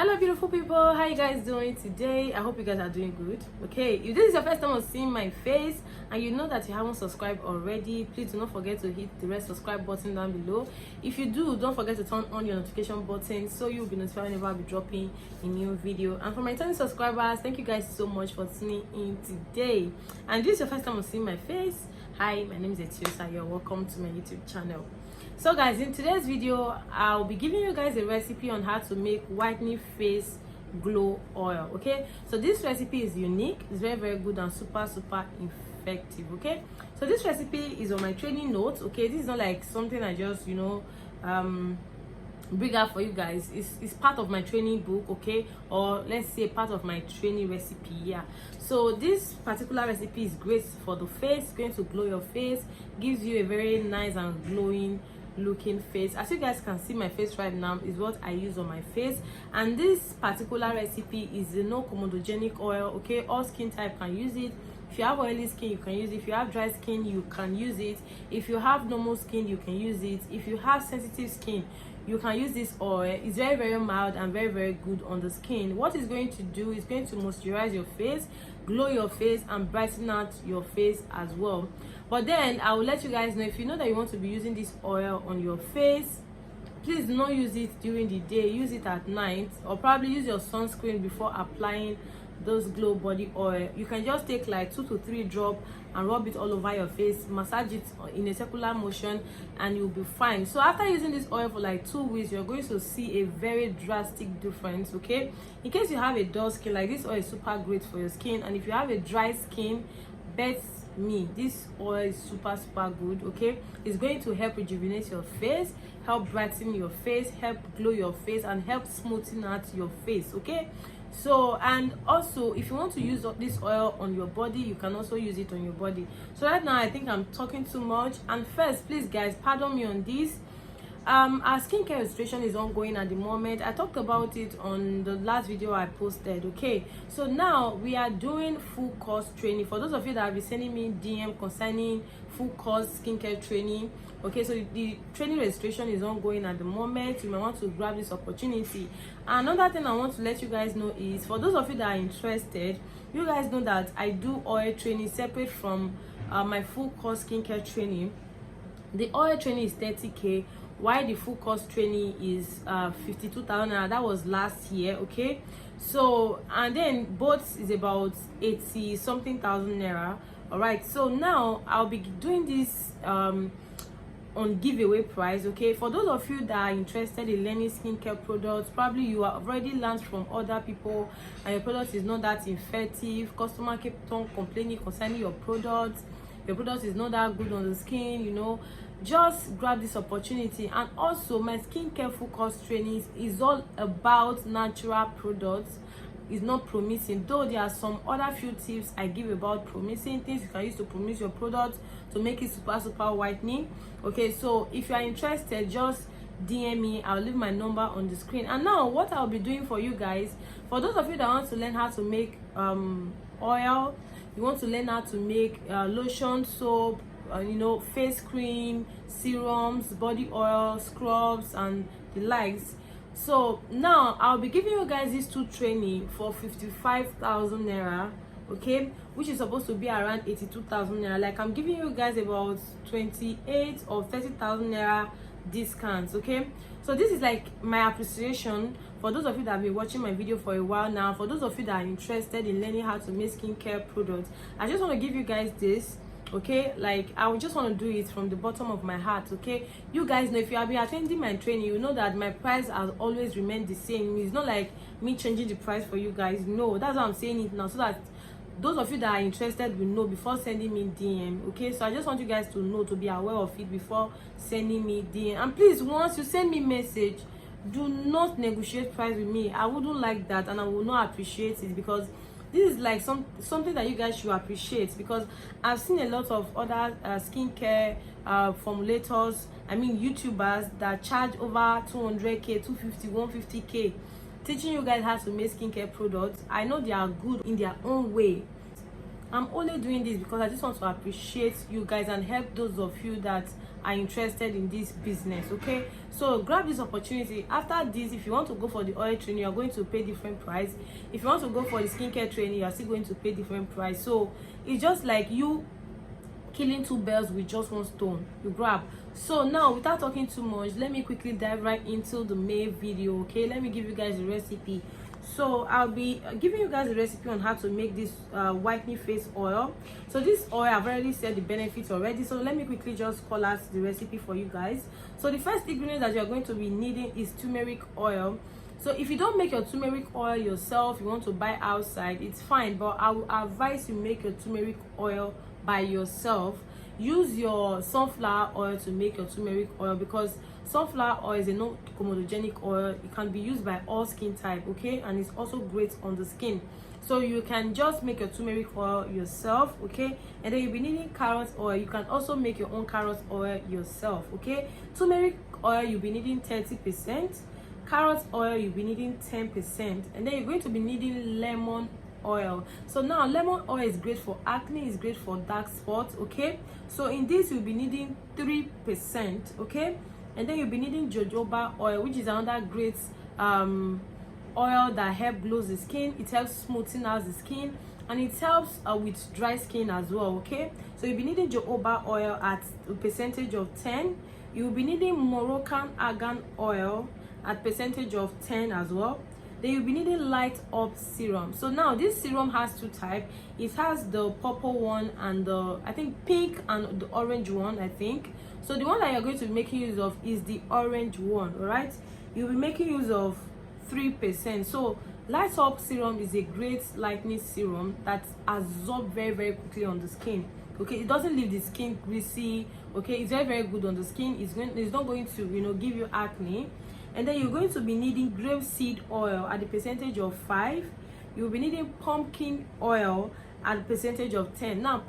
Hello beautiful people, how you guys doing today? I hope you guys are doing good. Okay, if this is your first time of seeing my face and you know that you haven't subscribed already, please do not forget to hit the red subscribe button down below. If you do, don't forget to turn on your notification button so you'll be notified whenever I'll be dropping a new video. And for my returning subscribers, thank you guys so much for tuning in today. And this is your first time of seeing my face. Hi, my name is Etiosa. You're welcome to my YouTube channel. So guys, in today's video I'll be giving you guys a recipe on how to make whitening face glow oil. Okay, so this recipe is unique, it's very good and super effective. Okay, so this recipe is on my training notes. Okay, this is not like something I just bring out for you guys. It's part of my training book, okay, or let's say part of my training recipe. Yeah, so this particular recipe is great for the face, going to glow your face, gives you a very nice and glowing looking face. As you guys can see, my face right now is what I use on my face, and this particular recipe is a no comedogenic oil. Okay, all skin type can use it. If you have oily skin, you can use it. If you have dry skin, you can use it. If you have normal skin, you can use it. If you have sensitive skin, you can use this oil. It's very mild and very good on the skin. What it's going to do is going to moisturize your face, glow your face, and brighten out your face as well. But then I will let you guys know, if you know that you want to be using this oil on your face, please do not use it during the day. Use it at night, or probably use your sunscreen before applying those glow body oil. You can just take like 2 to 3 drops and rub it all over your face, massage it in a circular motion, and you'll be fine. So after using this oil for like 2 weeks, you're going to see a very drastic difference. Okay, in case you have a dull skin, like this oil is super great for your skin. And if you have a dry skin, bet me, this oil is super good. Okay, it's going to help rejuvenate your face, help brighten your face, help glow your face, and help smoothen out your face. Okay, so, and also if you want to use this oil on your body, you can also use it on your body. So right now I think I'm talking too much, and first, please guys, pardon me on this. Our skincare registration is ongoing at the moment. I talked about it on the last video I posted. Okay, so now we are doing full course training. For those of you that have been sending me DM concerning full course skincare training, okay, so the training registration is ongoing at the moment. You may want to grab this opportunity. Another thing I want to let you guys know is, for those of you that are interested, you guys know that I do oil training separate from my full course skincare training. The oil training is 30K, while the full course training is 52,000 naira. That was last year. Okay, so, and then both is about 80 something thousand naira. All right, so now I'll be doing this on giveaway price. Okay, for those of you that are interested in learning skincare products, probably you have already learned from other people and your product is not that effective, customer kept on complaining concerning your product is not that good on the skin, you know, just grab this opportunity. And also, my skincare full course training is all about natural products. It's not promising, though there are some other few tips I give about promising things you can use to promise your product to make it super whitening. Okay, so if you are interested, just DM me. I'll leave my number on the screen. And now what I'll be doing for you guys, for those of you that want to learn how to make oil, you want to learn how to make lotion, soap, you know, face cream, serums, body oil, scrubs, and the likes. So now I'll be giving you guys these 2 training for 55,000 naira. Okay, which is supposed to be around 82,000 naira. Like, I'm giving you guys about 28 or 30,000 naira discounts. Okay, so this is like my appreciation for those of you that have been watching my video for a while now. For those of you that are interested in learning how to make skincare products, I just want to give you guys this. Okay, like, I would just want to do it from the bottom of my heart. Okay, you guys know, if you have been attending my training, you know that my price has always remained the same. It's not like me changing the price for you guys. No, that's why I'm saying it now, so that those of you that are interested will know before sending me DM. Okay, so I just want you guys to know, to be aware of it before sending me DM. And please, once you send me message, do not negotiate price with me. I wouldn't like that, and I will not appreciate it, because this is like something that you guys should appreciate, because I've seen a lot of other skincare formulators, I mean YouTubers, that charge over 200K, 250, 150K, teaching you guys how to make skincare products. I know they are good in their own way. I'm only doing this because I just want to appreciate you guys and help those of you that are interested in this business. Okay, so grab this opportunity. After this, if you want to go for the oil training, you're going to pay different price. If you want to go for the skincare training, you're still going to pay different price. So it's just like you killing two birds with just one stone. You grab. So now, without talking too much, let me quickly dive right into the main video. Okay, let me give you guys the recipe. So I'll be giving you guys a recipe on how to make this whitening face oil. So this oil, I've already said the benefits already, so let me quickly just call out the recipe for you guys. So the first ingredient that you're going to be needing is turmeric oil. So if you don't make your turmeric oil yourself, you want to buy outside, it's fine, but I will advise you make your turmeric oil by yourself. Use your sunflower oil to make your turmeric oil, because sunflower oil is a non-comedogenic oil. It can be used by all skin type, okay, and it's also great on the skin. So you can just make your turmeric oil yourself, okay, and then you'll be needing carrot oil. You can also make your own carrot oil yourself, okay. Turmeric oil, you'll be needing 30%. Carrot oil, you'll be needing 10%, and then you're going to be needing lemon oil. So now lemon oil is great for acne, is great for dark spots, okay. So in this you'll be needing 3%, okay, and then you'll be needing jojoba oil, which is another great oil that helps glow the skin. It helps smoothing out the skin, and it helps with dry skin as well, okay. So you'll be needing jojoba oil at a percentage of 10. You'll be needing Moroccan argan oil at percentage of 10 as well. Then you'll be needing light up serum. So now this serum has two types. It has the purple one and the, I think, pink and the orange one, I think. So the one that you're going to be making use of is the orange one, all right. You'll be making use of 3%. So light up serum is a great lightening serum that absorbs very, very quickly on the skin, okay. It doesn't leave the skin greasy, okay. It's very, very good on the skin. It's not going to, you know, give you acne. And then you're going to be needing grape seed oil at the percentage of 5. You'll be needing pumpkin oil at the percentage of 10. Now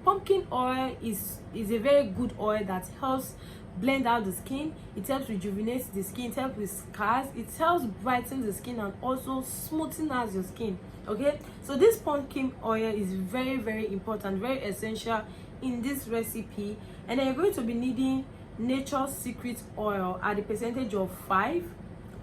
pumpkin oil is a very good oil that helps blend out the skin. It helps rejuvenate the skin. It helps with scars. It helps brighten the skin and also smoothing out your skin, okay. So this pumpkin oil is very, very important, very essential in this recipe. And then you're going to be needing Nature's Secret oil at the percentage of 5.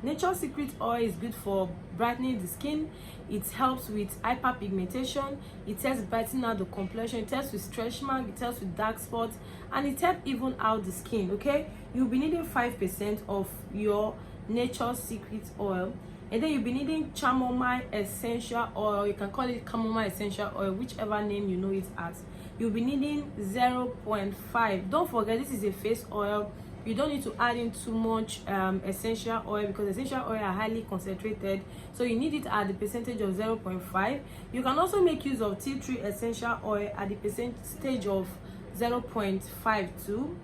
Nature's Secret oil is good for brightening the skin. It helps with hyperpigmentation. It helps brighten out the complexion. It helps with stretch mark. It helps with dark spots, and it helps even out the skin, okay. You'll be needing 5% of your Nature's Secret oil. And then you'll be needing chamomile essential oil. You can call it chamomile essential oil, whichever name you know it as. You'll be needing 0.5. Don't forget, this is a face oil. You don't need to add in too much essential oil, because essential oil are highly concentrated, so you need it at the percentage of 0.5. You can also make use of tea tree essential oil at the percentage of 0.52.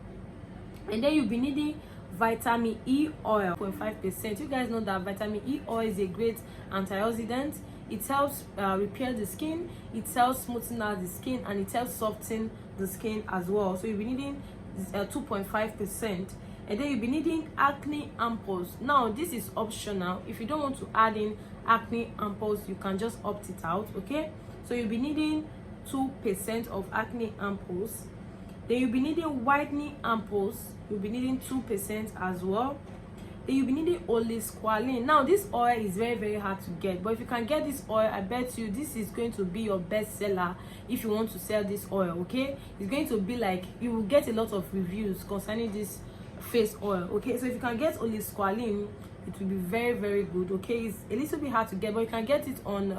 And then you'll be needing vitamin E oil, 0.5%. You guys know that vitamin E oil is a great antioxidant. It helps repair the skin, it helps smoothen out the skin, and it helps soften the skin as well. So you'll be needing 2.5%. And then you'll be needing acne ampoules. Now this is optional. If you don't want to add in acne ampoules, you can just opt it out, okay. So you'll be needing 2% of acne ampoules. Then you'll be needing whitening ampoules. You'll be needing 2% as well. Then you'll be needing olive squalene. Now this oil is very, very hard to get, but if you can get this oil, I bet you this is going to be your best seller if you want to sell this oil, okay. It's going to be like, you will get a lot of reviews concerning this face oil, okay. So if you can get olive squalene, it will be very, very good, okay. It's a little bit hard to get, but you can get it on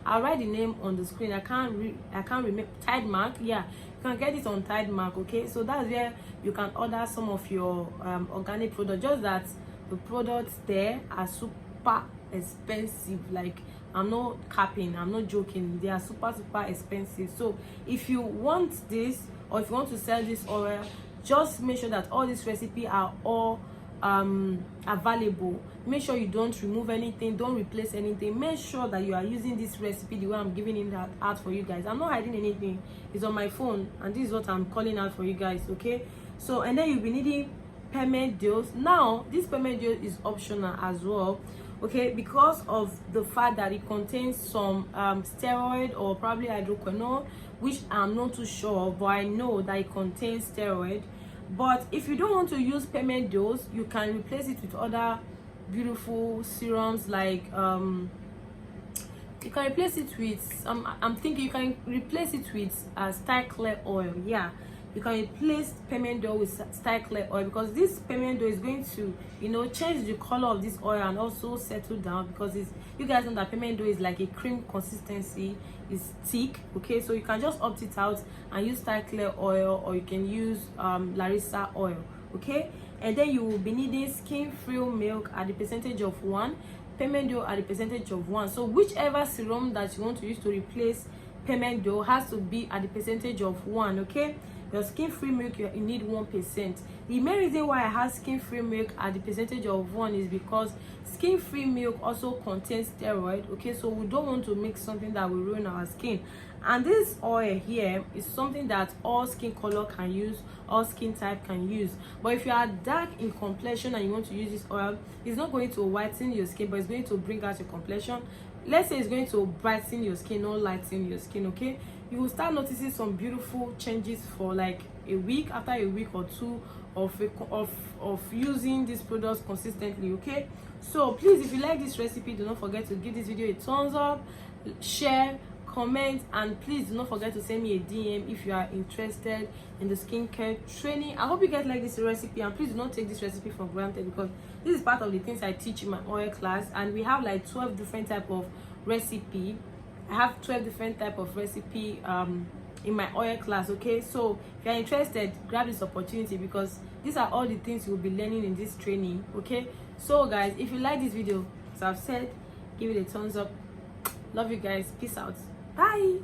I'll write the name on the screen. I can't remember. Tide Mark, yeah, you can get it on Tide Mark, okay. So that's where you can order some of your organic products. Just that the products there are super expensive. Like, I'm not capping, I'm not joking, they are super expensive. So if you want this, or if you want to sell this oil, just make sure that all these recipes are all available. Make sure you don't remove anything, don't replace anything. Make sure that you are using this recipe the way I'm giving it out for you guys. I'm not hiding anything, it's on my phone, and this is what I'm calling out for you guys, okay. So, and then you'll be needing permedios. Now this permedio is optional as well, okay, because of the fact that it contains some steroid or probably hydroquinone, which I'm not too sure of, but I know that it contains steroid. But if you don't want to use peppermint dose, you can replace it with other beautiful serums, like you can replace it with I'm thinking you can replace it with star clear oil. Yeah, you can replace peppermint oil with star clear oil, because this peppermint oil is going to, you know, change the color of this oil and also settle down, because it's, you guys know that peppermint oil is like a cream consistency, it's thick. Okay, so you can just opt it out and use star clear oil, or you can use Larissa oil. Okay, and then you will be needing skin free milk at the percentage of 1, peppermint oil at the percentage of 1. So whichever serum that you want to use to replace peppermint oil has to be at the percentage of 1. Okay, your skin free milk, you need 1%. The main reason why I have skin free milk at the percentage of 1 is because skin free milk also contains steroid. Okay, so we don't want to make something that will ruin our skin. And this oil here is something that all skin color can use, all skin type can use. But if you are dark in complexion and you want to use this oil, it's not going to whiten your skin, but it's going to bring out your complexion. Let's say it's going to brighten your skin, not lighten your skin. Okay, you will start noticing some beautiful changes for like a week, after a week or two of using these products consistently. Okay, so please, if you like this recipe, do not forget to give this video a thumbs up, share, comment, and please do not forget to send me a DM if you are interested in the skincare training. I hope you guys like this recipe, and please do not take this recipe for granted, because this is part of the things I teach in my oil class, and we have like 12 different type of recipe. I have 12 different type of recipe in my oil class. Okay, so if you're interested, grab this opportunity, because these are all the things you'll be learning in this training. Okay, so guys, if you like this video, as I've said, give it a thumbs up. Love you guys. Peace out. Bye.